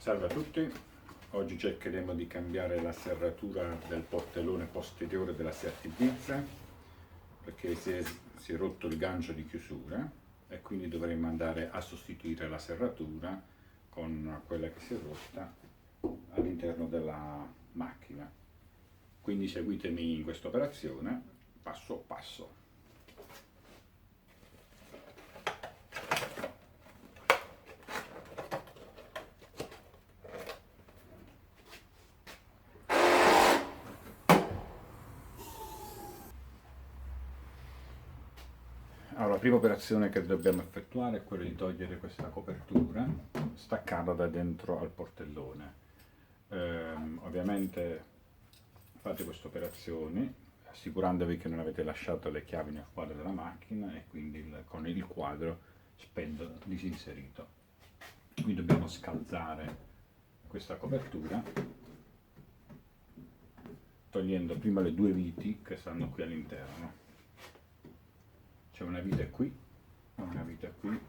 Salve a tutti, oggi cercheremo di cambiare la serratura del portellone posteriore della Seat Ibiza perché si è rotto il gancio di chiusura e quindi dovremo andare a sostituire la serratura con quella che si è rotta all'interno della macchina. Quindi seguitemi in questa operazione passo passo. Allora, la prima operazione che dobbiamo effettuare è quella di togliere questa copertura, staccarla da dentro al portellone. Ovviamente fate queste operazioni assicurandovi che non avete lasciato le chiavi nel quadro della macchina e quindi con il quadro spento disinserito. Quindi dobbiamo scalzare questa copertura togliendo prima le due viti che stanno qui all'interno. C'è una vite qui e una vite qui.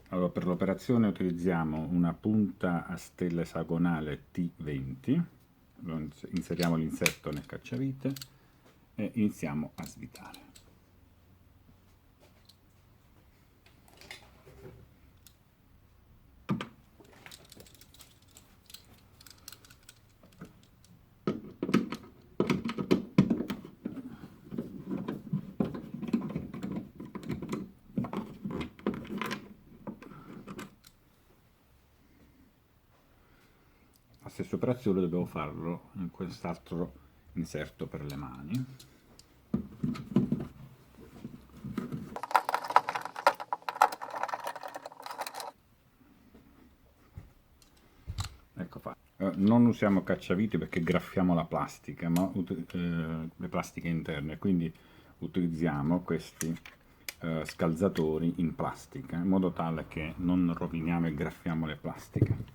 Allora, per l'operazione utilizziamo una punta a stella esagonale T20, inseriamo l'insetto nel cacciavite e iniziamo a svitare. La stessa operazione dobbiamo farlo in quest'altro inserto per le mani. Ecco fatto. Non usiamo cacciavite perché graffiamo la plastica, ma le plastiche interne, quindi utilizziamo questi scalzatori in plastica in modo tale che non roviniamo e graffiamo le plastiche.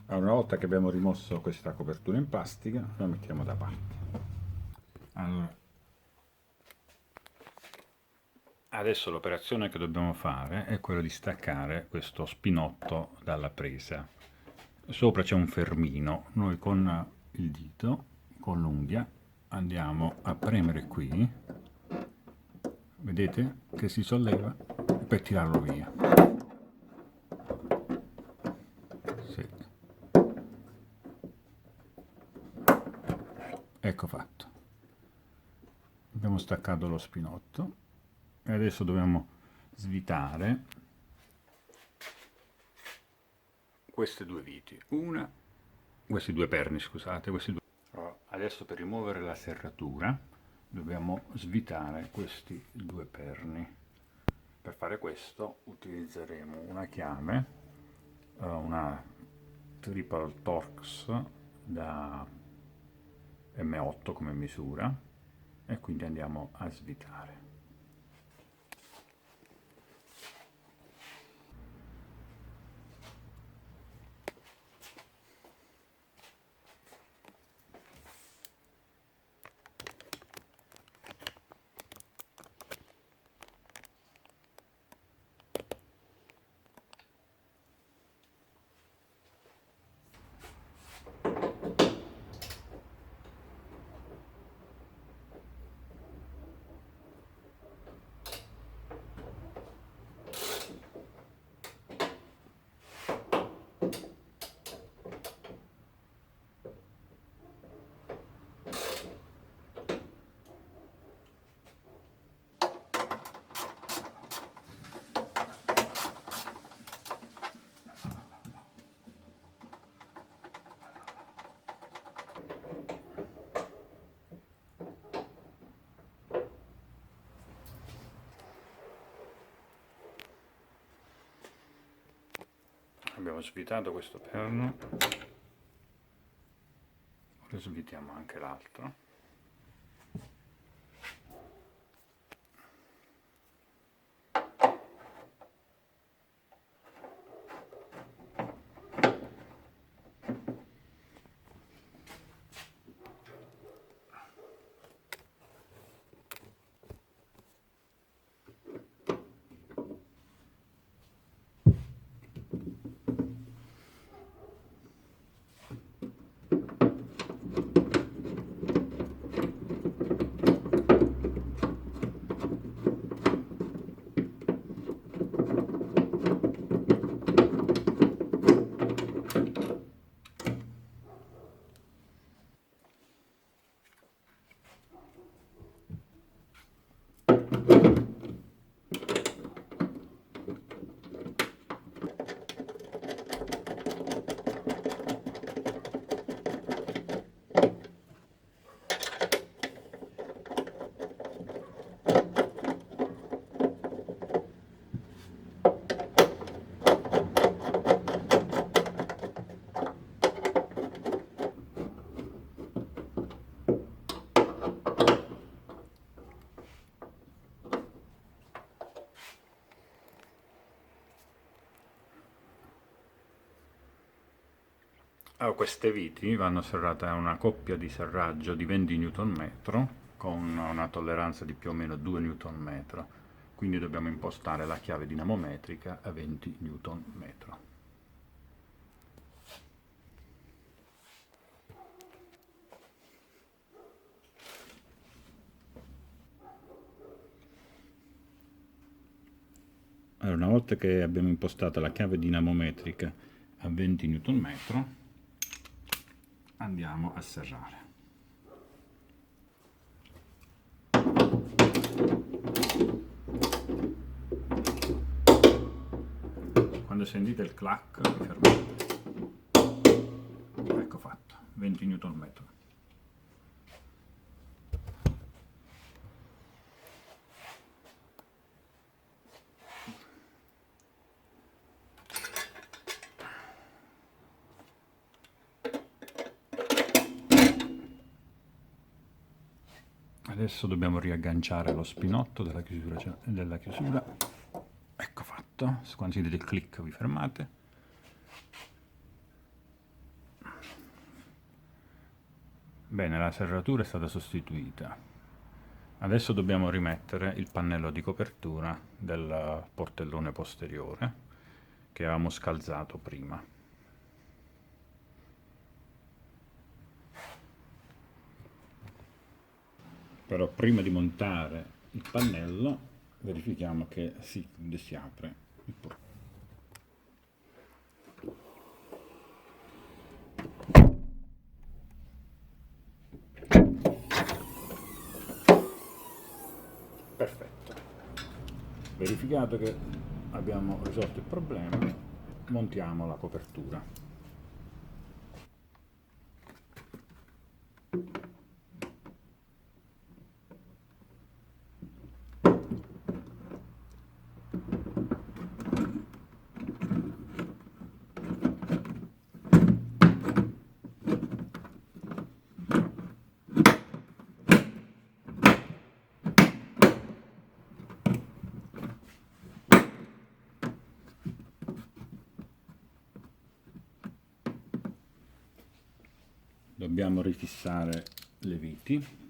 Allora, una volta che abbiamo rimosso questa copertura in plastica, la mettiamo da parte. Allora, adesso l'operazione che dobbiamo fare è quella di staccare questo spinotto dalla presa. Sopra c'è un fermino, noi con il dito, con l'unghia, andiamo a premere qui, vedete che si solleva per tirarlo via. Sì. Ecco fatto. Abbiamo staccato lo spinotto e adesso dobbiamo svitare queste due viti, questi due perni, scusate, questi due. Allora, adesso per rimuovere la serratura dobbiamo svitare questi due perni. Per fare questo utilizzeremo una chiave, una Triple Torx da M8 come misura, e quindi andiamo a svitare. abbiamo svitato questo perno, ora svitiamo anche l'altro. Allora, queste viti vanno serrate a una coppia di serraggio di 20 Nm con una tolleranza di più o meno 2 Nm, quindi dobbiamo impostare la chiave dinamometrica a 20 Nm. Allora, una volta che abbiamo impostato la chiave dinamometrica a 20 Nm, andiamo a serrare. Quando sentite il clack, vi fermate. Ecco fatto, 20 Nm. Adesso dobbiamo riagganciare lo spinotto della chiusura. Ecco fatto, quando sentite il click vi fermate. Bene, la serratura è stata sostituita. Adesso dobbiamo rimettere il pannello di copertura del portellone posteriore che avevamo scalzato prima. Però prima di montare il pannello verifichiamo che si apre il portellone. Perfetto. Verificato che abbiamo risolto il problema, montiamo la copertura. Dobbiamo rifissare le viti.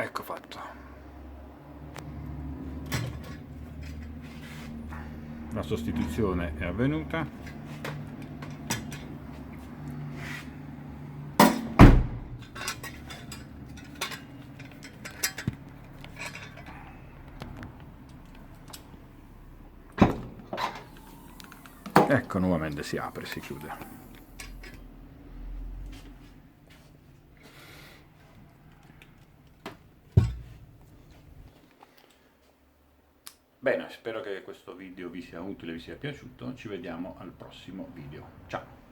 Ecco fatto. La sostituzione è avvenuta. ecco, nuovamente si apre e si chiude. Bene, spero che questo video vi sia utile, vi sia piaciuto. Ci vediamo al prossimo video. Ciao!